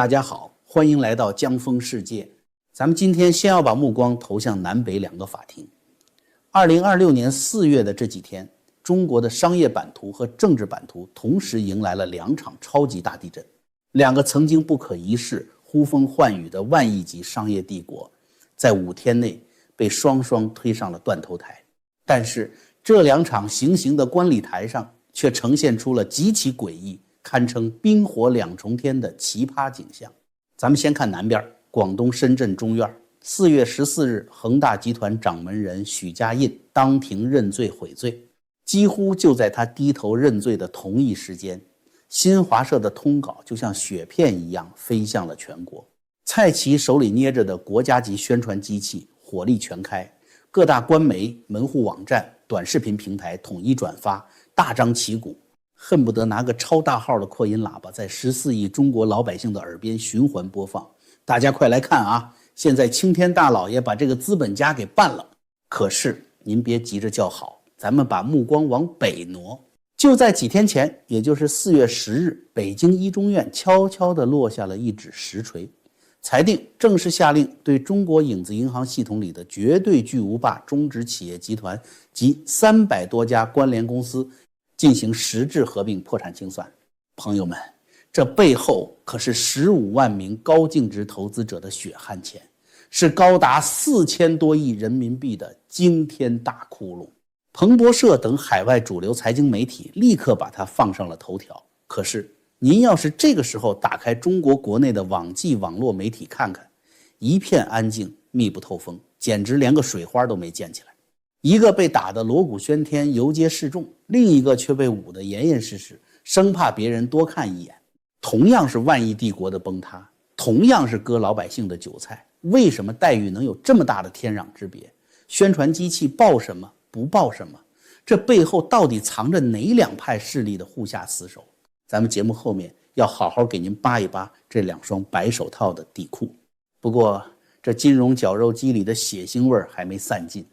大家好，欢迎来到江峰世界。咱们今天先要把目光投向南北两个法庭。2026年4月的这几天，中国的商业版图和政治版图同时迎来了两场超级大地震，两个曾经不可一世、呼风唤雨的万亿级商业帝国，在5天内被双双推上了断头台。但是这两场行刑的观礼台上，却呈现出了极其诡异，堪称冰火两重天的奇葩景象。咱们先看南边，广东深圳中院，4月14日，恒大集团掌门人许家印当庭认罪悔罪。几乎就在他低头认罪的同一时间，新华社的通稿就像雪片一样飞向了全国。蔡奇手里捏着的国家级宣传机器火力全开，各大官媒、门户网站、短视频平台统一转发，大张旗鼓，恨不得拿个超大号的扩音喇叭在14亿中国老百姓的耳边循环播放。大家快来看啊，现在青天大老爷把这个资本家给办了。可是您别急着叫好，咱们把目光往北挪。就在几天前，也就是4月10日，北京一中院悄悄地落下了一纸实锤，裁定正式下令对中国影子银行系统里的绝对巨无霸中植企业集团及300多家关联公司进行实质合并破产清算。朋友们，这背后可是15万名高净值投资者的血汗钱，是高达4000多亿人民币的惊天大窟窿。彭博社等海外主流财经媒体立刻把它放上了头条。可是您要是这个时候打开中国国内的网际网络媒体看看，一片安静，密不透风，简直连个水花都没溅起来。一个被打得锣鼓喧天，游街示众，另一个却被捂得严严实实，生怕别人多看一眼。同样是万亿帝国的崩塌，同样是割老百姓的韭菜，为什么待遇能有这么大的天壤之别？宣传机器报什么不报什么，这背后到底藏着哪两派势力的护下死手？咱们节目后面要好好给您扒一扒这两双白手套的底裤。不过这金融绞肉机里的血腥味还没散尽，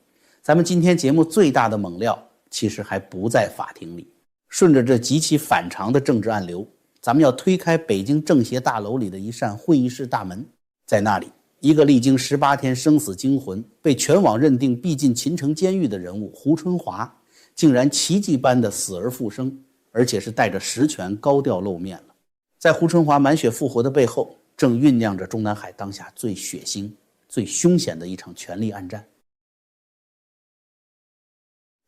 咱们今天节目最大的猛料其实还不在法庭里。顺着这极其反常的政治暗流，咱们要推开北京政协大楼里的一扇会议室大门。在那里，一个历经18天生死惊魂，被全网认定必进秦城监狱的人物胡春华，竟然奇迹般的死而复生，而且是带着实权高调露面了。在胡春华满血复活的背后，正酝酿着中南海当下最血腥、最凶险的一场权力暗战。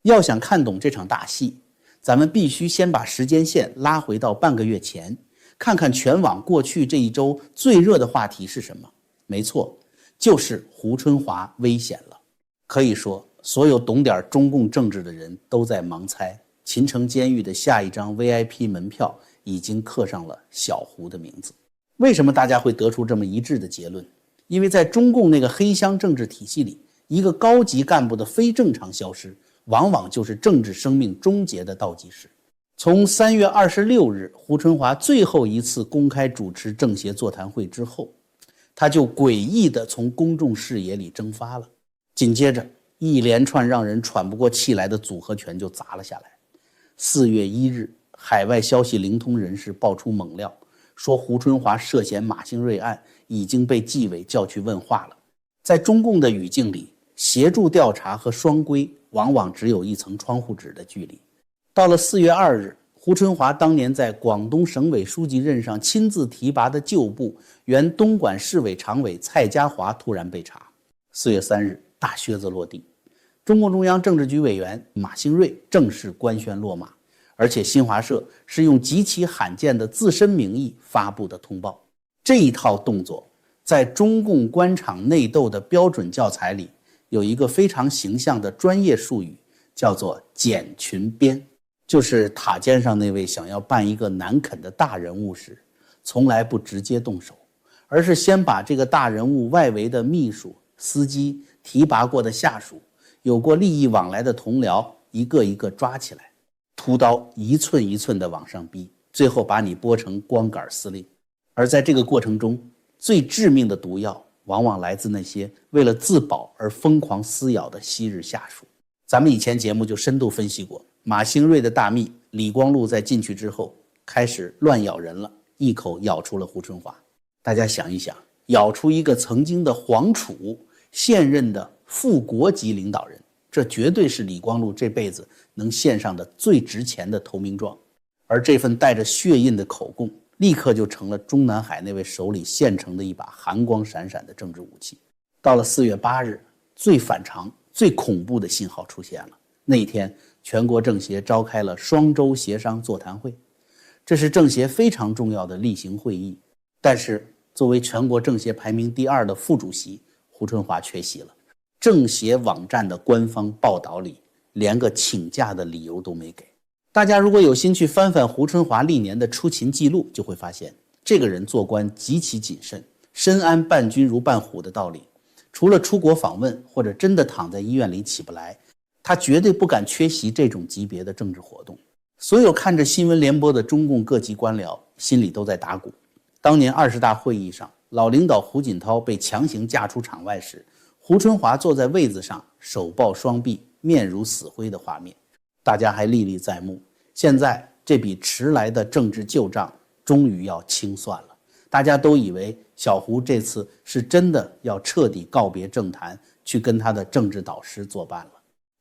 要想看懂这场大戏，咱们必须先把时间线拉回到半个月前，看看全网过去这一周最热的话题是什么。没错，就是胡春华危险了。可以说，所有懂点中共政治的人都在盲猜，秦城监狱的下一张 VIP 门票已经刻上了小胡的名字。为什么大家会得出这么一致的结论？因为在中共那个黑箱政治体系里，一个高级干部的非正常消失，往往就是政治生命终结的倒计时。从3月26日胡春华最后一次公开主持政协座谈会之后，他就诡异地从公众视野里蒸发了。紧接着，一连串让人喘不过气来的组合拳就砸了下来。4月1日，海外消息灵通人士爆出猛料，说胡春华涉嫌马兴瑞案已经被纪委叫去问话了。在中共的语境里，协助调查和双规往往只有一层窗户纸的距离。到了4月2日，胡春华当年在广东省委书记任上亲自提拔的旧部原东莞市委常委蔡家华突然被查。4月3日，大靴子落地，中共中央政治局委员马兴瑞正式官宣落马，而且新华社是用极其罕见的自身名义发布的通报。这一套动作在中共官场内斗的标准教材里有一个非常形象的专业术语，叫做剪裙编。就是塔尖上那位想要办一个难啃的大人物时，从来不直接动手，而是先把这个大人物外围的秘书、司机、提拔过的下属、有过利益往来的同僚一个一个抓起来，屠刀一寸一寸地往上逼，最后把你剥成光杆司令。而在这个过程中，最致命的毒药往往来自那些为了自保而疯狂撕咬的昔日下属。咱们以前节目就深度分析过，马兴瑞的大秘李光禄在进去之后开始乱咬人了，一口咬出了胡春华。大家想一想，咬出一个曾经的皇储，现任的副国级领导人，这绝对是李光禄这辈子能献上的最值钱的投名状。而这份带着血印的口供，立刻就成了中南海那位手里现成的一把寒光闪闪的政治武器。到了4月8日，最反常、最恐怖的信号出现了。那一天，全国政协召开了双周协商座谈会，这是政协非常重要的例行会议。但是，作为全国政协排名第2的副主席，胡春华缺席了。政协网站的官方报道里，连个请假的理由都没给。大家如果有心去翻翻胡春华历年的出勤记录，就会发现这个人做官极其谨慎，深谙伴君如伴虎的道理。除了出国访问或者真的躺在医院里起不来，他绝对不敢缺席这种级别的政治活动。所有看着新闻联播的中共各级官僚心里都在打鼓。当年20大会议上，老领导胡锦涛被强行架出场外时，胡春华坐在位子上，手抱双臂，面如死灰的画面，大家还历历在目。现在这笔迟来的政治旧账终于要清算了，大家都以为小胡这次是真的要彻底告别政坛，去跟他的政治导师作伴了。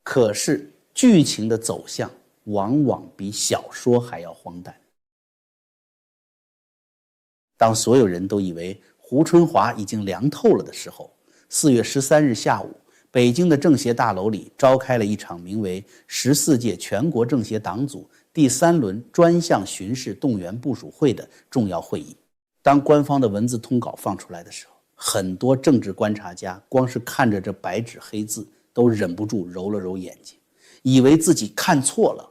可是剧情的走向往往比小说还要荒诞。当所有人都以为胡春华已经凉透了的时候，4月13日下午，北京的政协大楼里召开了一场名为14届全国政协党组第3轮专项巡视动员部署会的重要会议。当官方的文字通稿放出来的时候，很多政治观察家光是看着这白纸黑字都忍不住揉了揉眼睛，以为自己看错了。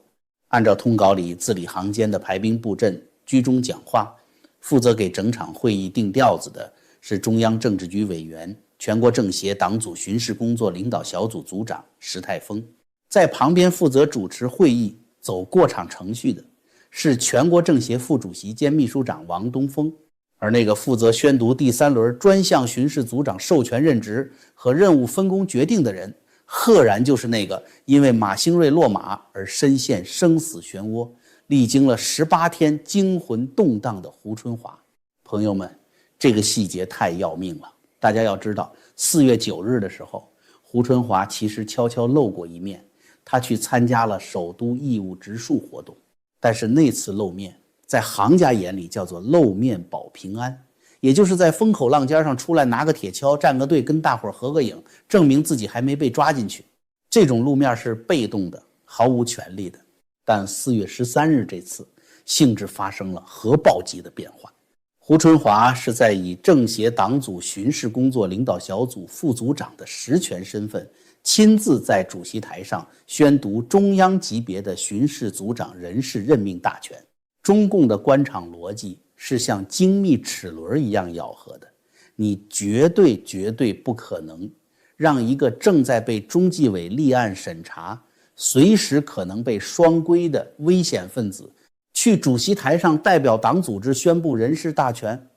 按照通稿里字里行间的排兵布阵、居中讲话，负责给整场会议定调子的是中央政治局委员、全国政协党组巡视工作领导小组组长石泰峰。在旁边负责主持会议、走过场程序的是全国政协副主席兼秘书长王东峰。而那个负责宣读第3轮专项巡视组长授权任职和任务分工决定的人，赫然就是那个因为马兴瑞落马而深陷生死漩涡，历经了18天惊魂动荡的胡春华。朋友们，这个细节太要命了。大家要知道，4月9日的时候，胡春华其实悄悄露过一面，他去参加了首都义务植树活动。但是那次露面在行家眼里叫做露面保平安，也就是在风口浪尖上出来拿个铁锹站个队跟大伙合个影，证明自己还没被抓进去。这种露面是被动的，毫无权利的。但4月13日这次性质发生了核爆级的变化。胡春华是在以政协党组巡视工作领导小组副组长的实权身份，亲自在主席台上宣读中央级别的巡视组长人事任命大权。中共的官场逻辑是像精密齿轮一样咬合的，你绝对不可能让一个正在被中纪委立案审查、随时可能被双规的危险分子去主席台上代表党组织宣布人事大权。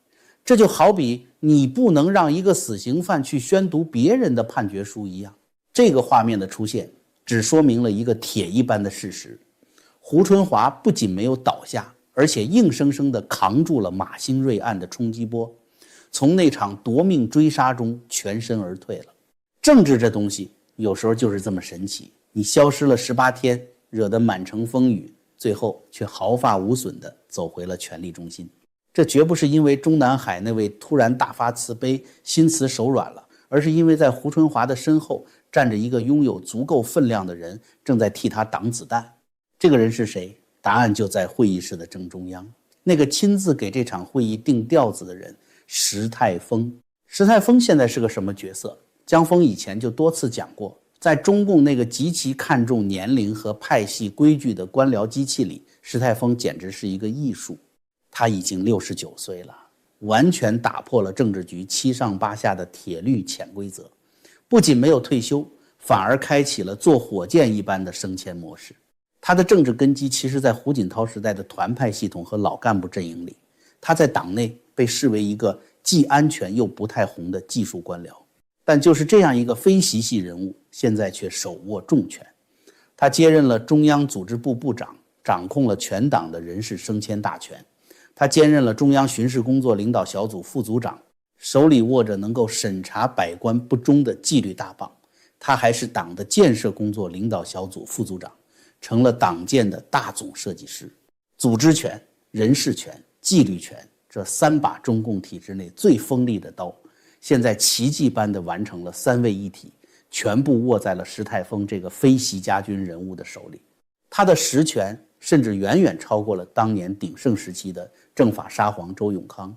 这就好比你不能让一个死刑犯去宣读别人的判决书一样。这个画面的出现只说明了一个铁一般的事实：胡春华不仅没有倒下，而且硬生生地扛住了马兴瑞案的冲击波，从那场夺命追杀中全身而退了。政治这东西有时候就是这么神奇，你消失了18天，惹得满城风雨，最后却毫发无损地走回了权力中心。这绝不是因为中南海那位突然大发慈悲心慈手软了，而是因为在胡春华的身后站着一个拥有足够分量的人，正在替他挡子弹。这个人是谁？答案就在会议室的正中央，那个亲自给这场会议定调子的人，石泰峰。石泰峰现在是个什么角色？江峰以前就多次讲过，在中共那个极其看重年龄和派系规矩的官僚机器里，石泰峰简直是一个艺术。他已经69岁了，完全打破了政治局7上8下的铁律潜规则，不仅没有退休，反而开启了坐火箭一般的升迁模式。他的政治根基其实在胡锦涛时代的团派系统和老干部阵营里，他在党内被视为一个既安全又不太红的技术官僚。但就是这样一个非习系人物，现在却手握重权。他接任了中央组织部部长，掌控了全党的人事升迁大权，他兼任了中央巡视工作领导小组副组长，手里握着能够审查百官不忠的纪律大棒。他还是党的建设工作领导小组副组长，成了党建的大总设计师。组织权、人事权、纪律权，这3把中共体制内最锋利的刀，现在奇迹般地完成了3位一体，全部握在了石泰峰这个非习家军人物的手里。他的实权甚至远远超过了当年鼎盛时期的政法沙皇周永康。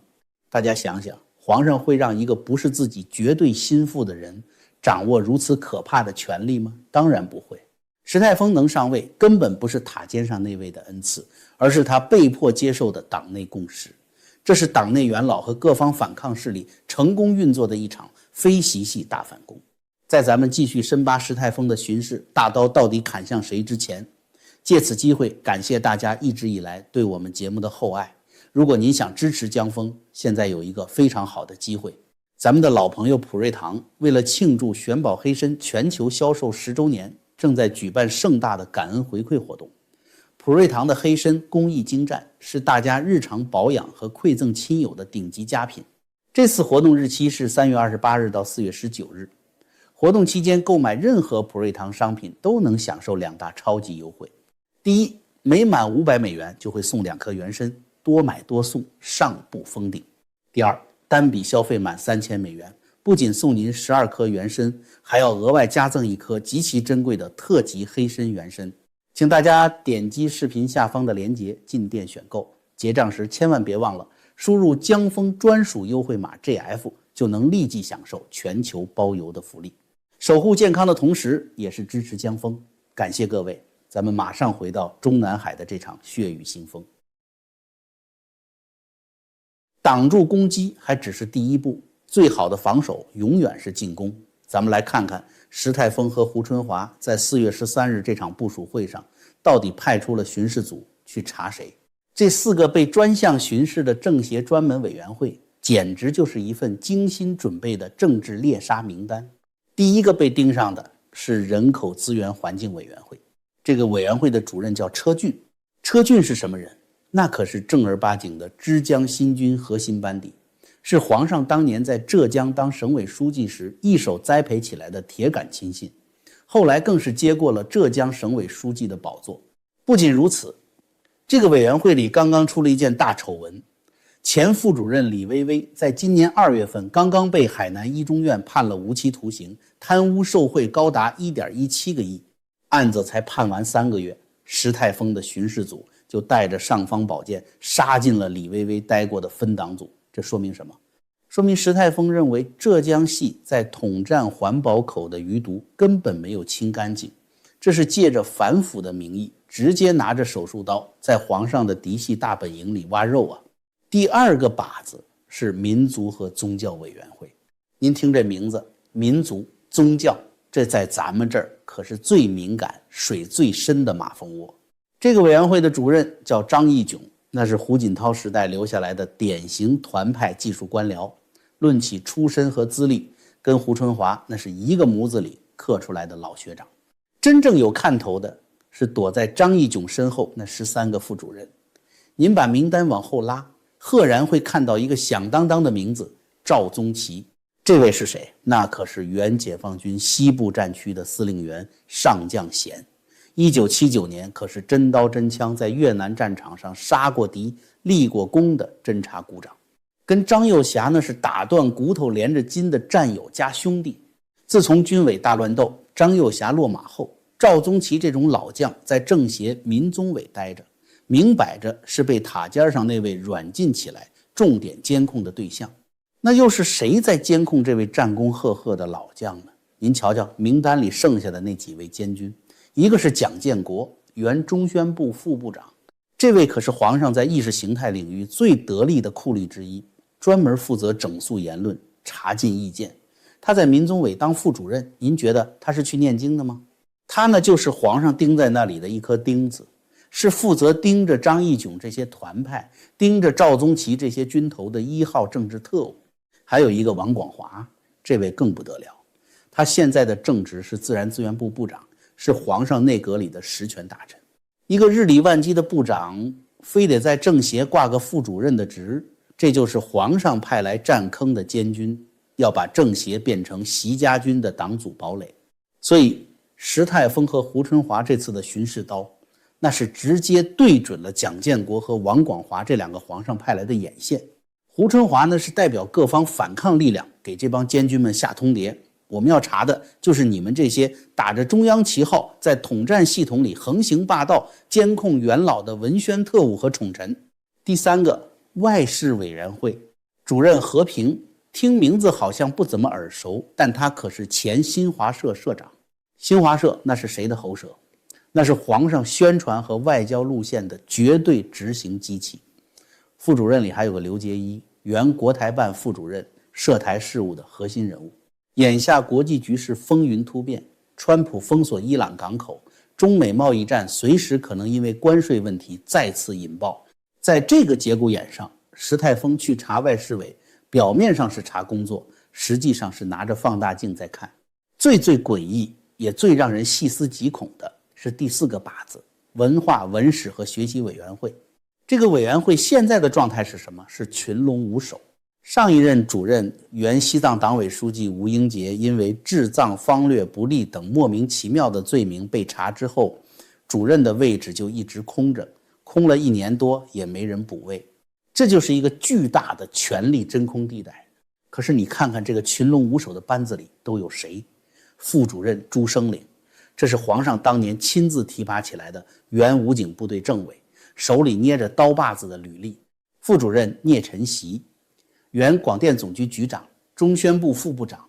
大家想想，皇上会让一个不是自己绝对心腹的人掌握如此可怕的权力吗？当然不会。石泰峰能上位，根本不是塔尖上那位的恩赐，而是他被迫接受的党内共识。这是党内元老和各方反抗势力成功运作的一场非习系大反攻。在咱们继续深扒石泰峰的巡视大刀到底砍向谁之前，借此机会感谢大家一直以来对我们节目的厚爱。如果您想支持江峰，现在有一个非常好的机会。咱们的老朋友普瑞堂为了庆祝玄宝黑参全球销售10周年，正在举办盛大的感恩回馈活动。普瑞堂的黑参工艺精湛，是大家日常保养和馈赠亲友的顶级佳品。这次活动日期是3月28日到4月19日。活动期间购买任何普瑞堂商品都能享受2大超级优惠。第一，每满500美元就会送2颗原参，多买多送，上不封顶。第二，单笔消费满3000美元，不仅送您12颗原参，还要额外加赠1颗极其珍贵的特级黑参原参。请大家点击视频下方的链接进店选购，结账时千万别忘了输入江峰专属优惠码 GF， 就能立即享受全球包邮的福利。守护健康的同时，也是支持江峰。感谢各位，咱们马上回到中南海的这场血雨腥风。挡住攻击还只是第一步，最好的防守永远是进攻。咱们来看看石泰峰和胡春华在4月13日这场部署会上到底派出了巡视组去查谁。这4个被专项巡视的政协专门委员会简直就是一份精心准备的政治猎杀名单。第一个被盯上的是人口资源环境委员会，这个委员会的主任叫车俊。车俊是什么人？那可是正儿八经的枝江新军核心班底，是皇上当年在浙江当省委书记时一手栽培起来的铁杆亲信，后来更是接过了浙江省委书记的宝座。不仅如此，这个委员会里刚刚出了一件大丑闻，前副主任李薇薇在今年2月份刚刚被海南一中院判了无期徒刑，贪污受贿高达 1.17 个亿，案子才判完3个月，石泰峰的巡视组就带着尚方宝剑杀进了李薇薇待过的分党组。这说明什么？说明石泰峰认为浙江系在统战环保口的余毒根本没有清干净，这是借着反腐的名义直接拿着手术刀在皇上的嫡系大本营里挖肉啊。第2个靶子是民族和宗教委员会。您听这名字，民族宗教，这在咱们这儿可是最敏感水最深的马蜂窝。这个委员会的主任叫张义炯，那是胡锦涛时代留下来的典型团派技术官僚，论起出身和资历，跟胡春华那是一个模子里刻出来的老学长。真正有看头的是躲在张义炯身后那13个副主任。您把名单往后拉，赫然会看到一个响当当的名字，赵宗奇。这位是谁？那可是原解放军西部战区的司令员上将衔。1979年可是真刀真枪在越南战场上杀过敌立过功的侦察股长，跟张幼霞那是打断骨头连着筋的战友加兄弟。自从军委大乱斗，张幼霞落马后，赵宗奇这种老将在政协民宗委待着，明摆着是被塔尖上那位软禁起来重点监控的对象。那又是谁在监控这位战功赫赫的老将呢？您瞧瞧名单里剩下的那几位监军，一个是蒋建国，原中宣部副部长，这位可是皇上在意识形态领域最得力的酷吏之一，专门负责整肃言论，查禁意见。他在民宗委当副主任，您觉得他是去念经的吗？他呢就是皇上钉在那里的一颗钉子，是负责盯着张义炯这些团派，盯着赵宗奇这些军头的1号政治特务。还有一个王广华，这位更不得了，他现在的正职是自然资源部部长，是皇上内阁里的实权大臣。一个日理万机的部长非得在政协挂个副主任的职，这就是皇上派来占坑的监军，要把政协变成习家军的党组堡垒。所以石泰峰和胡春华这次的巡视刀，那是直接对准了蒋建国和王广华这两个皇上派来的眼线。胡春华呢是代表各方反抗力量，给这帮监军们下通牒，我们要查的就是你们这些打着中央旗号在统战系统里横行霸道、监控元老的文宣特务和宠臣。第三个，外事委员会主任何平，听名字好像不怎么耳熟，但他可是前新华社社长。新华社那是谁的喉舌？那是皇上宣传和外交路线的绝对执行机器。副主任里还有个刘结一，原国台办副主任，涉台事务的核心人物。眼下国际局势风云突变，川普封锁伊朗港口，中美贸易战随时可能因为关税问题再次引爆。在这个节骨眼上，石泰峰去查外事委，表面上是查工作，实际上是拿着放大镜在看。最诡异也最让人细思极恐的是第四个靶子，文化文史和学习委员会。这个委员会现在的状态是什么？是群龙无首。上一任主任原西藏党委书记吴英杰因为治藏方略不力等莫名其妙的罪名被查之后，主任的位置就一直空着，空了1年多也没人补位。这就是一个巨大的权力真空地带。可是你看看这个群龙无首的班子里都有谁？副主任朱生岭，这是皇上当年亲自提拔起来的原武警部队政委，手里捏着刀把子的履历。副主任聂晨曦，原广电总局局长，中宣部副部长，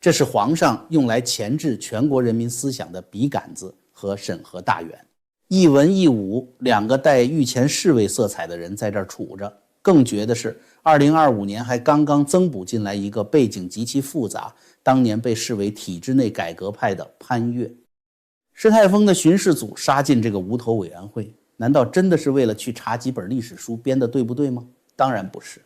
这是皇上用来钳制全国人民思想的笔杆子和审核大员。一文一武两个带御前侍卫色彩的人在这儿杵着。更绝的是2025年还刚刚增补进来一个背景极其复杂，当年被视为体制内改革派的潘岳。石泰峰的巡视组杀进这个无头委员会，难道真的是为了去查几本历史书编的对不对吗？当然不是，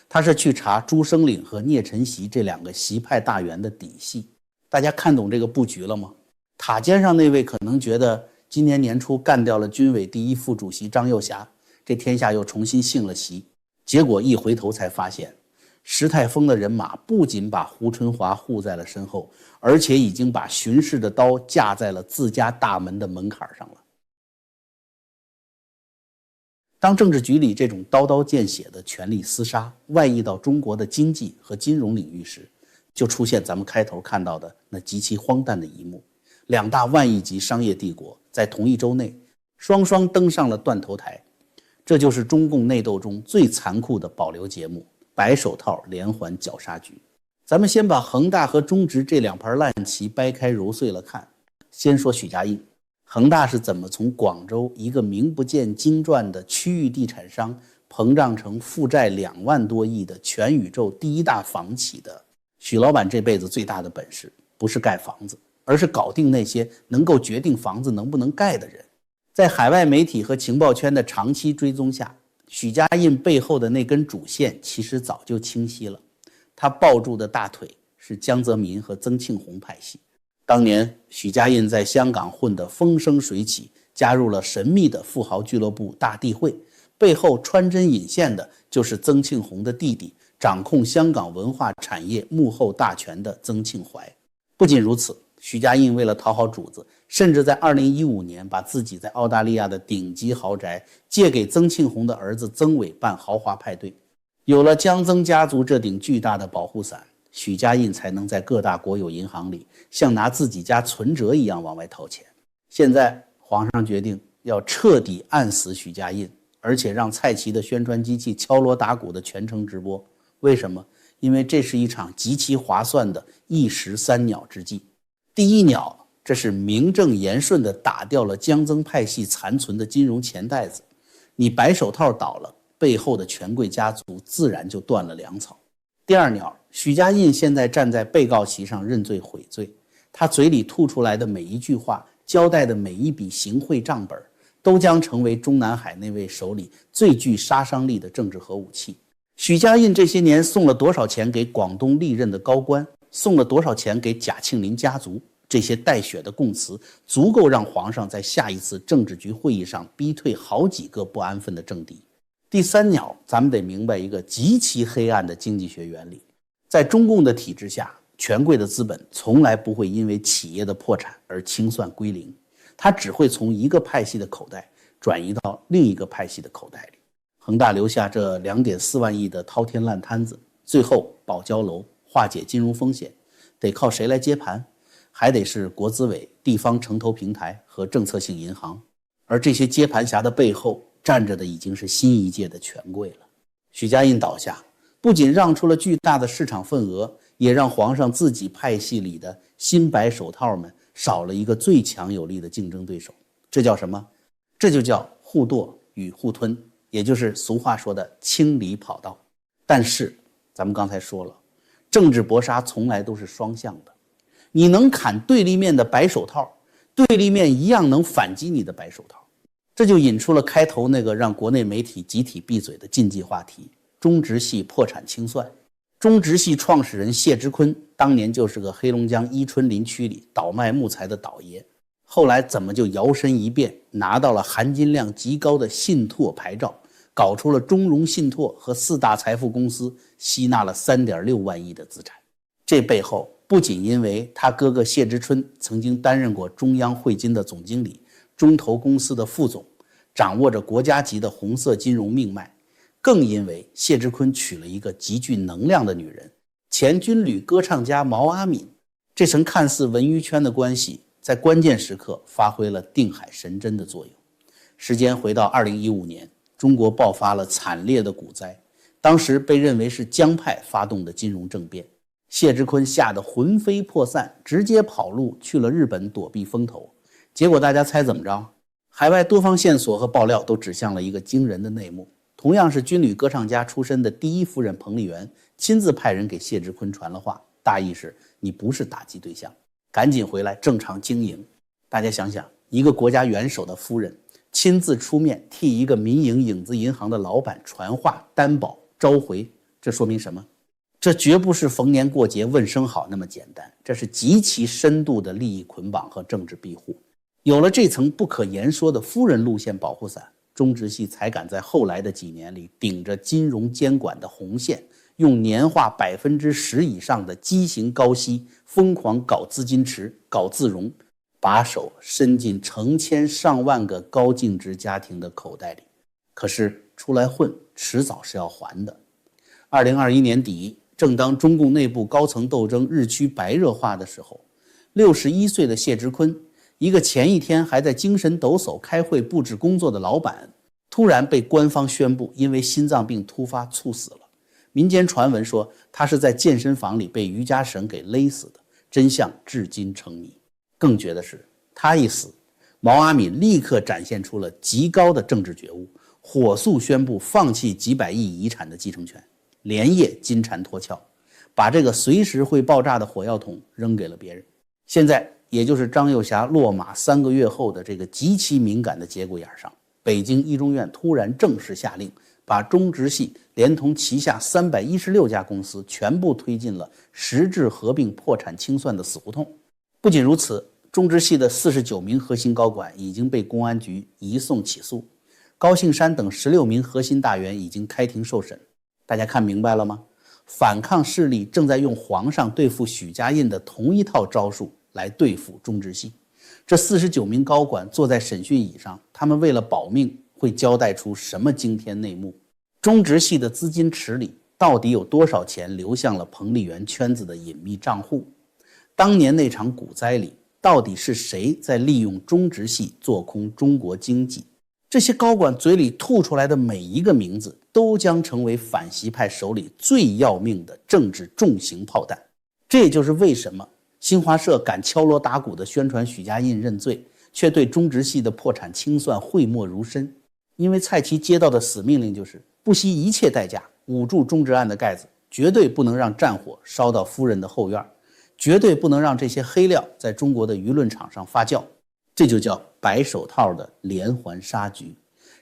他是去查朱生岭和聂晨曦这两个习派大员的底细。大家看懂这个布局了吗？塔尖上那位可能觉得今年年初干掉了军委第一副主席张又侠，这天下又重新姓了习。结果一回头才发现，石泰峰的人马不仅把胡春华护在了身后，而且已经把巡视的刀架在了自家大门的门槛上了。当政治局里这种刀刀见血的权力厮杀外溢到中国的经济和金融领域时，就出现咱们开头看到的那极其荒诞的一幕：两大万亿级商业帝国在同一周内双双登上了断头台。这就是中共内斗中最残酷的保留节目，白手套连环绞杀局。咱们先把恒大和中植这两盘烂棋掰开揉碎了看。先说许家印，恒大是怎么从广州一个名不见经传的区域地产商膨胀成负债2万多亿的全宇宙第一大房企的？许老板这辈子最大的本事不是盖房子，而是搞定那些能够决定房子能不能盖的人。在海外媒体和情报圈的长期追踪下，许家印背后的那根主线其实早就清晰了。他抱住的大腿是江泽民和曾庆红派系。当年许家印在香港混得风生水起，加入了神秘的富豪俱乐部大地会，背后穿针引线的就是曾庆红的弟弟，掌控香港文化产业幕后大权的曾庆怀。不仅如此，许家印为了讨好主子，甚至在2015年把自己在澳大利亚的顶级豪宅借给曾庆红的儿子曾伟办豪华派对。有了江曾家族这顶巨大的保护伞，许家印才能在各大国有银行里像拿自己家存折一样往外掏钱。现在皇上决定要彻底按死许家印，而且让蔡奇的宣传机器敲锣打鼓的全程直播。为什么？因为这是一场极其划算的一石三鸟之计。第一鸟，这是名正言顺地打掉了江曾派系残存的金融钱袋子。你白手套倒了，背后的权贵家族自然就断了粮草。第二鸟，许家印现在站在被告席上认罪悔罪，他嘴里吐出来的每一句话，交代的每一笔行贿账本，都将成为中南海那位手里最具杀伤力的政治核武器。许家印这些年送了多少钱给广东历任的高官，送了多少钱给贾庆林家族，这些带血的供词足够让皇上在下一次政治局会议上逼退好几个不安分的政敌。第三鸟，咱们得明白一个极其黑暗的经济学原理，在中共的体制下，权贵的资本从来不会因为企业的破产而清算归零，它只会从一个派系的口袋转移到另一个派系的口袋里。恒大留下这2.4万亿的滔天烂摊子，最后保交楼化解金融风险，得靠谁来接盘？还得是国资委、地方城投平台和政策性银行。而这些接盘侠的背后站着的已经是新一届的权贵了。许家印倒下，不仅让出了巨大的市场份额，也让皇上自己派系里的新白手套们少了一个最强有力的竞争对手。这叫什么？这就叫互剁与互吞，也就是俗话说的清理跑道。但是咱们刚才说了，政治搏杀从来都是双向的，你能砍对立面的白手套，对立面一样能反击你的白手套。这就引出了开头那个让国内媒体集体闭嘴的禁忌话题：中植系破产清算。中植系创始人谢之坤当年就是个黑龙江伊春林区里倒卖木材的倒爷，后来怎么就摇身一变拿到了含金量极高的信托牌照，搞出了中融信托和4大财富公司，吸纳了3.6万亿的资产。这背后不仅因为他哥哥谢之春曾经担任过中央汇金的总经理、中投公司的副总，掌握着国家级的红色金融命脉，更因为谢之坤娶了一个极具能量的女人，前军旅歌唱家毛阿敏。这层看似文娱圈的关系，在关键时刻发挥了定海神针的作用。时间回到2015年，中国爆发了惨烈的股灾，当时被认为是江派发动的金融政变。谢之坤吓得魂飞魄散，直接跑路去了日本躲避风头。结果大家猜怎么着？海外多方线索和爆料都指向了一个惊人的内幕。同样是军旅歌唱家出身的第一夫人彭丽媛亲自派人给谢之坤传了话，大意是你不是打击对象，赶紧回来正常经营。大家想想，一个国家元首的夫人亲自出面替一个民营影子银行的老板传话担保召回，这说明什么？这绝不是逢年过节问声好那么简单，这是极其深度的利益捆绑和政治庇护。有了这层不可言说的夫人路线保护伞，中植系才敢在后来的几年里顶着金融监管的红线，用年化10%以上的畸形高息疯狂搞资金池、搞自融，把手伸进成千上万个高净值家庭的口袋里。可是出来混，迟早是要还的。2021年底，正当中共内部高层斗争日趋白热化的时候，61岁的谢之坤，一个前一天还在精神抖擞开会布置工作的老板，突然被官方宣布因为心脏病突发猝死了。民间传闻说他是在健身房里被瑜伽绳给勒死的，真相至今成谜。更绝的是，他一死，毛阿敏立刻展现出了极高的政治觉悟，火速宣布放弃几百亿遗产的继承权，连夜金蝉脱壳，把这个随时会爆炸的火药桶扔给了别人。现在也就是张幼霞落马3个月后的这个极其敏感的节骨眼上，北京一中院突然正式下令，把中植系连同旗下316家公司全部推进了实质合并破产清算的死胡同。不仅如此，中植系的49名核心高管已经被公安局移送起诉，高庆山等16名核心大员已经开庭受审。大家看明白了吗？反抗势力正在用皇上对付许家印的同一套招数来对付中植系。这49名高管坐在审讯椅上，他们为了保命会交代出什么惊天内幕？中植系的资金池里到底有多少钱流向了彭丽媛圈子的隐秘账户？当年那场股灾里，到底是谁在利用中植系做空中国经济？这些高管嘴里吐出来的每一个名字，都将成为反习派手里最要命的政治重型炮弹。这也就是为什么新华社敢敲锣打鼓地宣传许家印认罪，却对中植系的破产清算讳莫如深。因为蔡奇接到的死命令就是不惜一切代价捂住中植案的盖子，绝对不能让战火烧到夫人的后院，绝对不能让这些黑料在中国的舆论场上发酵。这就叫白手套的连环杀局。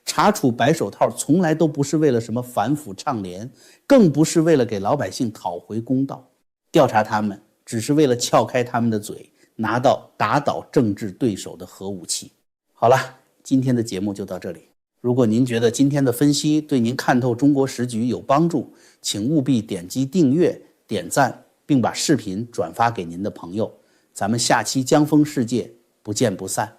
查处白手套从来都不是为了什么反腐倡廉，更不是为了给老百姓讨回公道。调查他们只是为了撬开他们的嘴，拿到打倒政治对手的核武器。好了，今天的节目就到这里。如果您觉得今天的分析对您看透中国时局有帮助，请务必点击订阅、点赞，并把视频转发给您的朋友。咱们下期江峰世界不见不散。